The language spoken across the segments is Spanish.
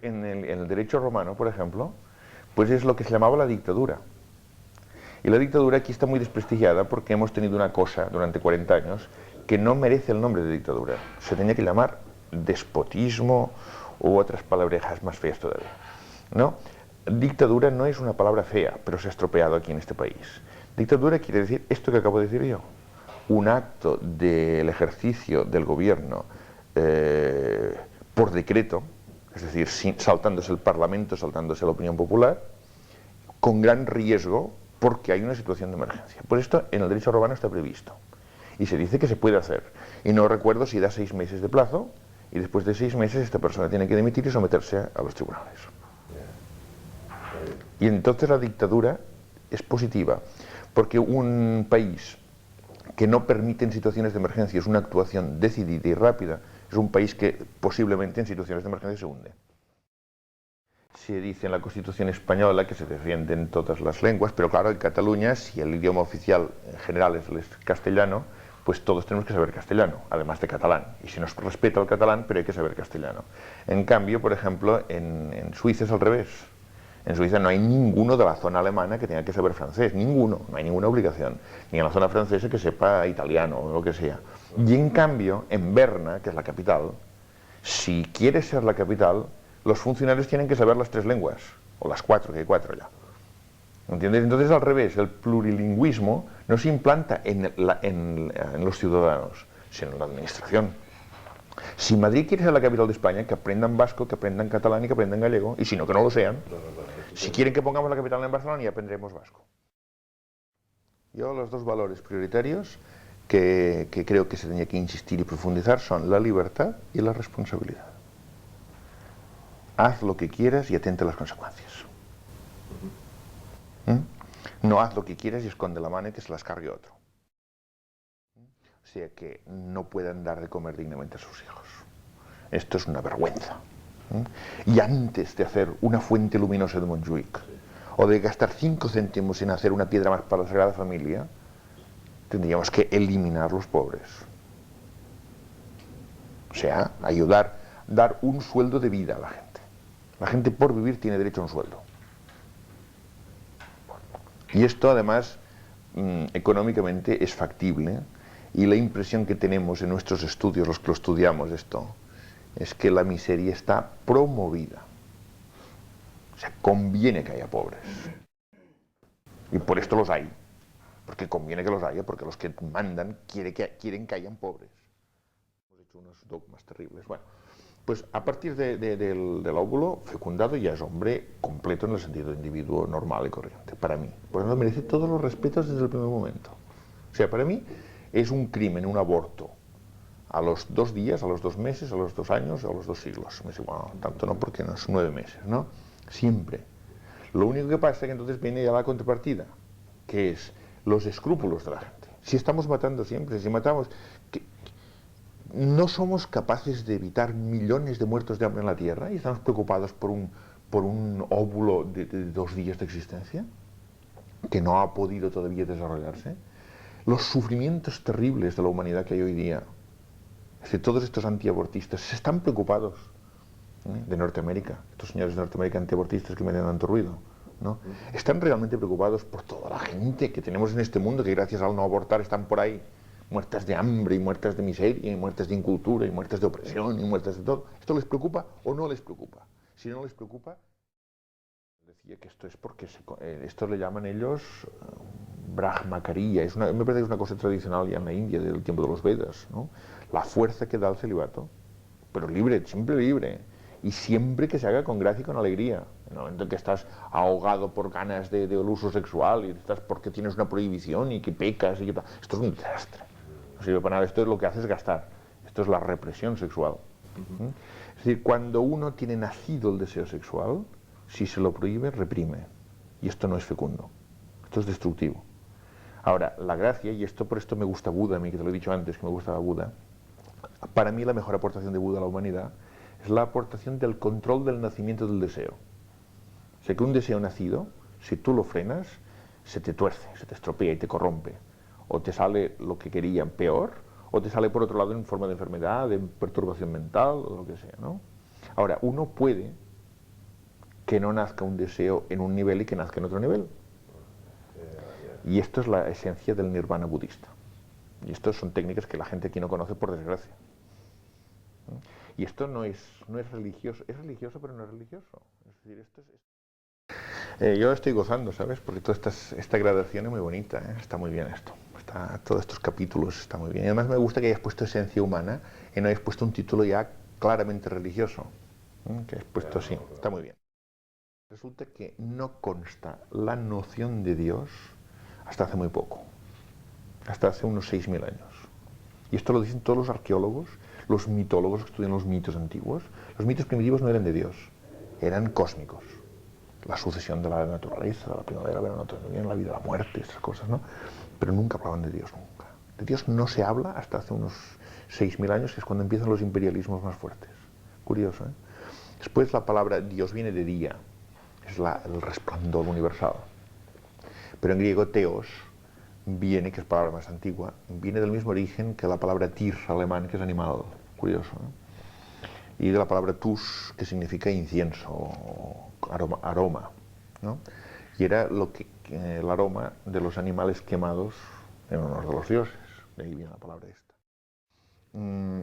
en el derecho romano, por ejemplo, pues es lo que se llamaba la dictadura. Y la dictadura aquí está muy desprestigiada porque hemos tenido una cosa durante 40 años que no merece el nombre de dictadura. Se tenía que llamar despotismo u otras palabrejas más feas todavía, ¿no? Dictadura no es una palabra fea, pero se ha estropeado aquí en este país. Dictadura quiere decir esto que acabo de decir yo. Un acto del ejercicio del gobierno por decreto, es decir, saltándose el Parlamento, saltándose la opinión popular, con gran riesgo porque hay una situación de emergencia. Pues esto en el derecho romano está previsto. Y se dice que se puede hacer. Y no recuerdo si da 6 meses de plazo, y después de 6 meses esta persona tiene que dimitir y someterse a los tribunales. Y entonces la dictadura es positiva, porque un país que no permite en situaciones de emergencia una actuación decidida y rápida, es un país que posiblemente en situaciones de emergencia se hunde. Se dice en la Constitución española que se defienden todas las lenguas, pero claro, en Cataluña, si el idioma oficial en general es el castellano, pues todos tenemos que saber castellano, además de catalán. Y se nos respeta el catalán, pero hay que saber castellano. En cambio, por ejemplo, en Suiza es al revés. En Suiza no hay ninguno de la zona alemana que tenga que saber francés, ninguno, no hay ninguna obligación. Ni en la zona francesa que sepa italiano o lo que sea. Y en cambio, en Berna, que es la capital, si quiere ser la capital, los funcionarios tienen que saber las 3 lenguas, o las 4, que hay 4 ya. ¿Entiendes? Entonces, al revés, el plurilingüismo no se implanta en los ciudadanos, sino en la administración. Si Madrid quiere ser la capital de España, que aprendan vasco, que aprendan catalán y que aprendan gallego, y si no, que no lo sean. Si quieren que pongamos la capital en Barcelona, ya aprenderemos vasco. Yo los 2 valores prioritarios que creo que se tenía que insistir y profundizar son la libertad y la responsabilidad. Haz lo que quieras y atente a las consecuencias. No haz lo que quieras y esconde la mano y que se las cargue otro. O sea, que no puedan dar de comer dignamente a sus hijos. Esto es una vergüenza. Y antes de hacer una fuente luminosa de Montjuic, o de gastar 5 céntimos en hacer una piedra más para la Sagrada Familia, tendríamos que eliminar los pobres. O sea, ayudar, dar un sueldo de vida a la gente. La gente por vivir tiene derecho a un sueldo. Y esto además económicamente es factible, y la impresión que tenemos en nuestros estudios, los que lo estudiamos esto, es que la miseria está promovida. O sea, conviene que haya pobres. Y por esto los hay. Porque conviene que los haya, porque los que mandan quieren que hayan pobres. Hemos hecho unos dogmas terribles. Bueno, pues a partir del óvulo fecundado ya es hombre completo en el sentido de individuo normal y corriente, para mí. Por eso merece todos los respetos desde el primer momento. O sea, para mí es un crimen, un aborto, a los 2 días, a los 2 meses, a los 2 años, a los 2 siglos. Me dice, bueno, tanto no, porque no son 9 meses, ¿no? Siempre. Lo único que pasa es que entonces viene ya la contrapartida, que es los escrúpulos de la gente. Si estamos matando siempre, si matamos... ¿No somos capaces de evitar millones de muertos de hambre en la Tierra y estamos preocupados por un óvulo de 2 días de existencia que no ha podido todavía desarrollarse? Los sufrimientos terribles de la humanidad que hay hoy día, es decir, todos estos antiabortistas se están preocupados de Norteamérica, estos señores de Norteamérica antiabortistas que me dan tanto ruido, ¿no? Están realmente preocupados por toda la gente que tenemos en este mundo, que gracias al no abortar están por ahí muertas de hambre, y muertas de miseria, y muertas de incultura, y muertas de opresión, y muertas de todo. ¿Esto les preocupa o no les preocupa? Si no les preocupa, decía que esto es porque esto le llaman ellos Brahmacharya, me parece que es una cosa tradicional ya en la India del tiempo de los Vedas, ¿no? La fuerza que da el celibato, pero libre, siempre libre, y siempre que se haga con gracia y con alegría. En el momento en que estás ahogado por ganas del uso sexual, y estás porque tienes una prohibición y que pecas y que tal, esto es un desastre. No sirve para nada, esto es lo que hace es gastar, esto es la represión sexual. Es decir, cuando uno tiene nacido el deseo sexual, si se lo prohíbe, reprime, y esto no es fecundo, esto es destructivo. Ahora, la gracia, y esto por esto me gusta Buda, a mí que te lo he dicho antes que me gustaba Buda, para mí la mejor aportación de Buda a la humanidad es la aportación del control del nacimiento del deseo. O sea, que un deseo nacido, si tú lo frenas, se te tuerce, se te estropea y te corrompe. O te sale lo que querían peor, o te sale por otro lado en forma de enfermedad, de perturbación mental, o lo que sea, ¿no? Ahora, uno puede que no nazca un deseo en un nivel y que nazca en otro nivel. Y esto es la esencia del nirvana budista. Y estas son técnicas que la gente aquí no conoce, por desgracia. Y esto no es religioso, es religioso pero no es religioso. Es decir, yo estoy gozando, ¿sabes? Porque toda esta gradación es muy bonita, ¿eh? Está muy bien esto. Todos estos capítulos está muy bien. Y además me gusta que hayas puesto esencia humana y no hayas puesto un título ya claramente religioso. Que hayas puesto así, está muy bien. Resulta que no consta la noción de Dios hasta hace muy poco, hasta hace unos 6.000 años. Y esto lo dicen todos los arqueólogos, los mitólogos que estudian los mitos antiguos. Los mitos primitivos no eran de Dios, eran cósmicos. La sucesión de la naturaleza, la primavera, verano, otoño, la vida, la muerte, estas cosas, ¿no? Pero nunca hablaban de Dios, nunca. De Dios no se habla hasta hace unos 6.000 años, que es cuando empiezan los imperialismos más fuertes. Curioso, ¿eh? Después la palabra Dios viene de día, es el resplandor universal. Pero en griego teos viene, que es palabra más antigua, viene del mismo origen que la palabra tir alemán, que es animal. Curioso, ¿no? Y de la palabra tus, que significa incienso o aroma, ¿no? Y era el aroma de los animales quemados en honor de los dioses. De ahí viene la palabra esta.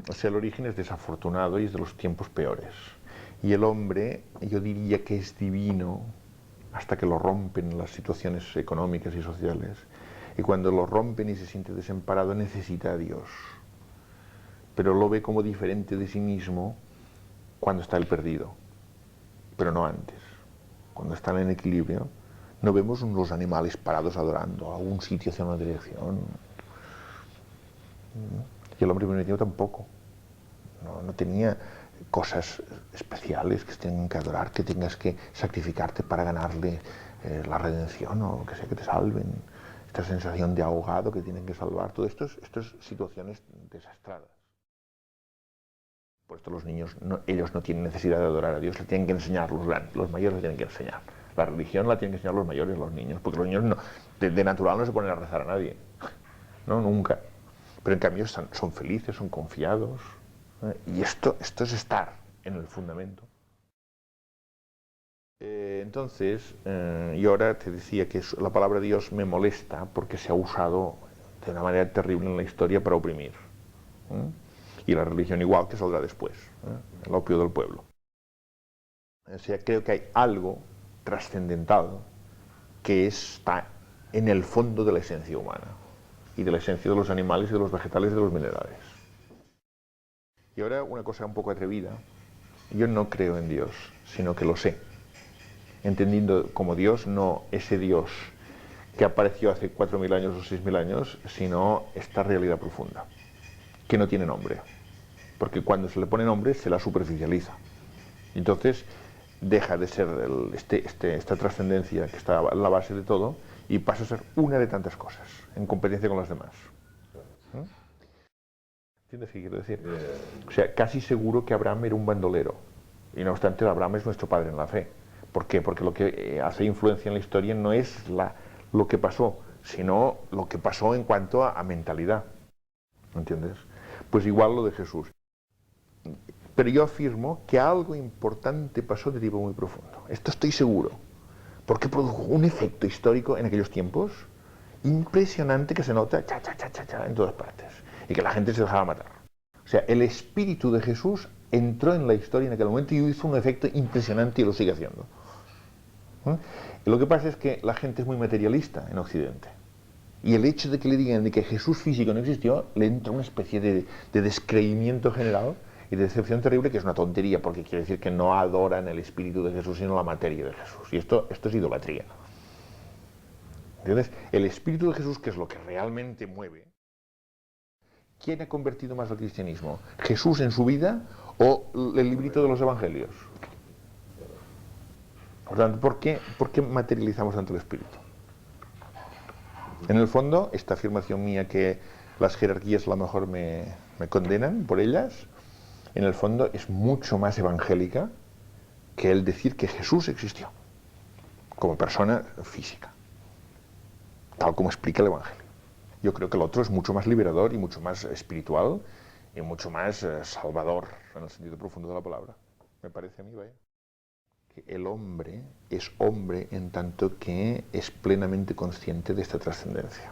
O sea, el origen es desafortunado y es de los tiempos peores. Y el hombre, yo diría que es divino hasta que lo rompen las situaciones económicas y sociales. Y cuando lo rompen y se siente desamparado, necesita a Dios. Pero lo ve como diferente de sí mismo cuando está el perdido, pero no antes. Cuando están en equilibrio, no vemos unos animales parados adorando a algún sitio hacia una dirección. Y el hombre primitivo tampoco. No tenía cosas especiales que tengan que adorar, que tengas que sacrificarte para ganarle la redención o que sea que te salven. Esta sensación de ahogado que tienen que salvar. Todo esto es situaciones desastradas. Por esto los niños, ellos no tienen necesidad de adorar a Dios, le tienen que enseñar los grandes, los mayores le tienen que enseñar. La religión la tienen que enseñar los mayores, los niños, porque los niños de natural no se ponen a rezar a nadie, no, nunca. Pero en cambio son felices, son confiados, y esto es estar en el fundamento. Entonces, yo ahora te decía que la palabra Dios me molesta porque se ha usado de una manera terrible en la historia para oprimir. Y la religión igual, que saldrá después, el opio del pueblo. O sea, creo que hay algo trascendental que está en el fondo de la esencia humana y de la esencia de los animales y de los vegetales y de los minerales. Y ahora una cosa un poco atrevida. Yo no creo en Dios, sino que lo sé. Entendiendo como Dios, no ese Dios que apareció hace 4.000 años o 6.000 años, sino esta realidad profunda, que no tiene nombre. Porque cuando se le pone nombre, se la superficializa. Entonces, deja de ser esta trascendencia que está a la base de todo y pasa a ser una de tantas cosas, en competencia con las demás. ¿Entiendes qué quiero decir? O sea, casi seguro que Abraham era un bandolero. Y no obstante, Abraham es nuestro padre en la fe. ¿Por qué? Porque lo que hace influencia en la historia no es lo que pasó, sino lo que pasó en cuanto a mentalidad. ¿Entiendes? Pues igual lo de Jesús. Pero yo afirmo que algo importante pasó de tipo muy profundo. Esto estoy seguro. Porque produjo un efecto histórico en aquellos tiempos impresionante que se nota en todas partes. Y que la gente se dejaba matar. O sea, el espíritu de Jesús entró en la historia en aquel momento y hizo un efecto impresionante y lo sigue haciendo. Y lo que pasa es que la gente es muy materialista en Occidente. Y el hecho de que le digan de que Jesús físico no existió, le entra una especie de descreimiento general y de decepción terrible, que es una tontería, porque quiere decir que no adoran el espíritu de Jesús, sino la materia de Jesús. Y esto es idolatría. ¿Entiendes? El espíritu de Jesús, que es lo que realmente mueve. ¿Quién ha convertido más al cristianismo? ¿Jesús en su vida o el librito de los evangelios? Por tanto, ¿por qué materializamos tanto el espíritu? En el fondo, esta afirmación mía que las jerarquías a lo mejor me condenan por ellas, en el fondo es mucho más evangélica que el decir que Jesús existió como persona física, tal como explica el Evangelio. Yo creo que el otro es mucho más liberador y mucho más espiritual y mucho más salvador en el sentido profundo de la palabra. Me parece a mí, vaya. el hombre es hombre en tanto que es plenamente consciente de esta trascendencia.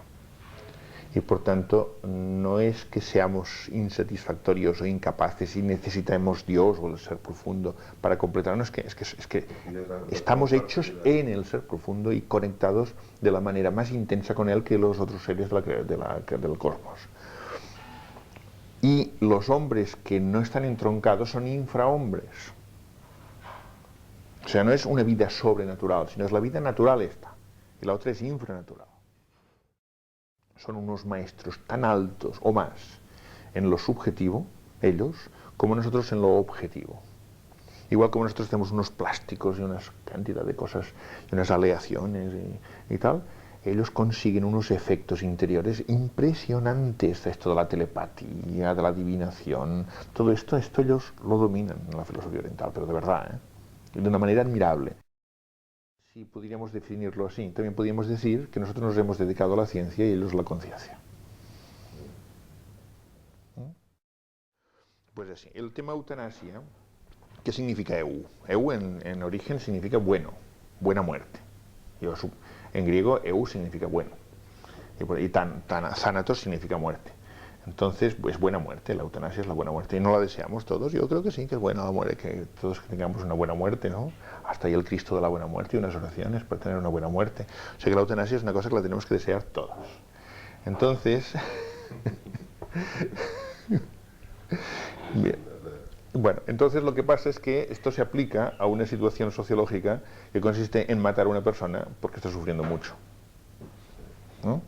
Y por tanto, no es que seamos insatisfactorios o incapaces y necesitemos Dios o el ser profundo para completarnos, es que estamos hechos en el ser profundo y conectados de la manera más intensa con él que los otros seres del cosmos. Y los hombres que no están entroncados son infrahombres. O sea, no es una vida sobrenatural, sino es la vida natural esta, y la otra es infranatural. Son unos maestros tan altos o más en lo subjetivo, ellos, como nosotros en lo objetivo. Igual como nosotros tenemos unos plásticos y una cantidad de cosas, y unas aleaciones y tal, ellos consiguen unos efectos interiores impresionantes, esto de la telepatía, de la adivinación, todo esto ellos lo dominan en la filosofía oriental, pero de verdad, de una manera admirable. Si pudiéramos definirlo así, también podríamos decir que nosotros nos hemos dedicado a la ciencia y ellos a la conciencia. Pues así, el tema eutanasia, ¿qué significa eu? Eu en origen significa bueno, buena muerte. En griego eu significa bueno. Y thanatos significa muerte. Entonces, pues buena muerte, la eutanasia es la buena muerte. Y no la deseamos todos, yo creo que sí, que es buena la muerte, que todos tengamos una buena muerte, ¿no? Hasta ahí el Cristo de la buena muerte y unas oraciones para tener una buena muerte. O sea que la eutanasia es una cosa que la tenemos que desear todos. Entonces, bien. Bueno, entonces lo que pasa es que esto se aplica a una situación sociológica que consiste en matar a una persona porque está sufriendo mucho, ¿no?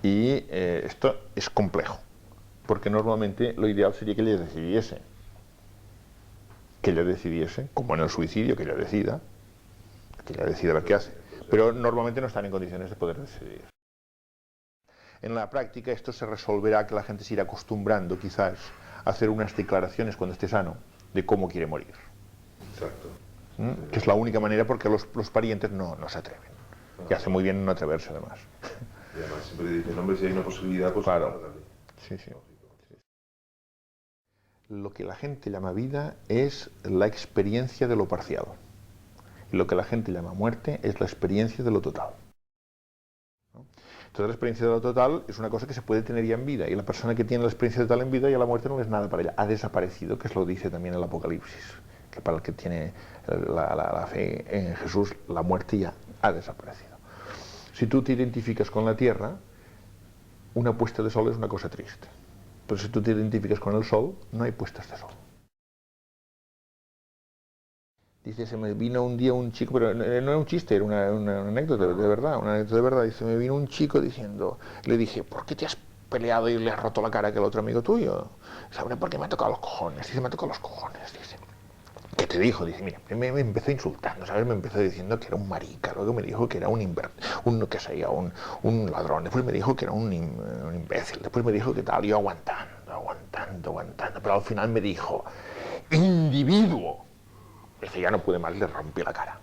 Y esto es complejo, porque normalmente lo ideal sería que ella decidiese, como en el suicidio, que ella decida ver qué hace, pero normalmente no están en condiciones de poder decidir. En la práctica esto se resolverá que la gente se irá acostumbrando quizás a hacer unas declaraciones cuando esté sano de cómo quiere morir. Exacto. Que es la única manera porque los parientes no se atreven. Y hace muy bien no atreverse además. Y además siempre dicen, hombre, si hay una posibilidad, pues claro. Sí. Lo que la gente llama vida es la experiencia de lo parcial. Y lo que la gente llama muerte es la experiencia de lo total. Entonces la experiencia de lo total es una cosa que se puede tener ya en vida, y la persona que tiene la experiencia total en vida ya la muerte no es nada para ella, ha desaparecido, que es lo dice también el Apocalipsis, que para el que tiene la fe en Jesús, la muerte ya ha desaparecido. Si tú te identificas con la tierra, una puesta de sol es una cosa triste, pero si tú te identificas con el sol, no hay puestas de sol. Dice, se me vino un día un chico, pero no era un chiste, era una anécdota de verdad, una anécdota de verdad. Dice, me vino un chico diciendo, le dije, ¿por qué te has peleado y le has roto la cara a aquel otro amigo tuyo? ¿Sabes por qué me ha tocado los cojones? Dice, me ha tocado los cojones, dice. ¿Qué te dijo? Dice, mira, me empezó insultando, ¿sabes? Me empezó diciendo que era un marica, luego me dijo que era un ladrón, después me dijo que era un imbécil, después me dijo que tal, yo aguantando, pero al final me dijo, individuo. Dice, ya no pude más, le rompí la cara.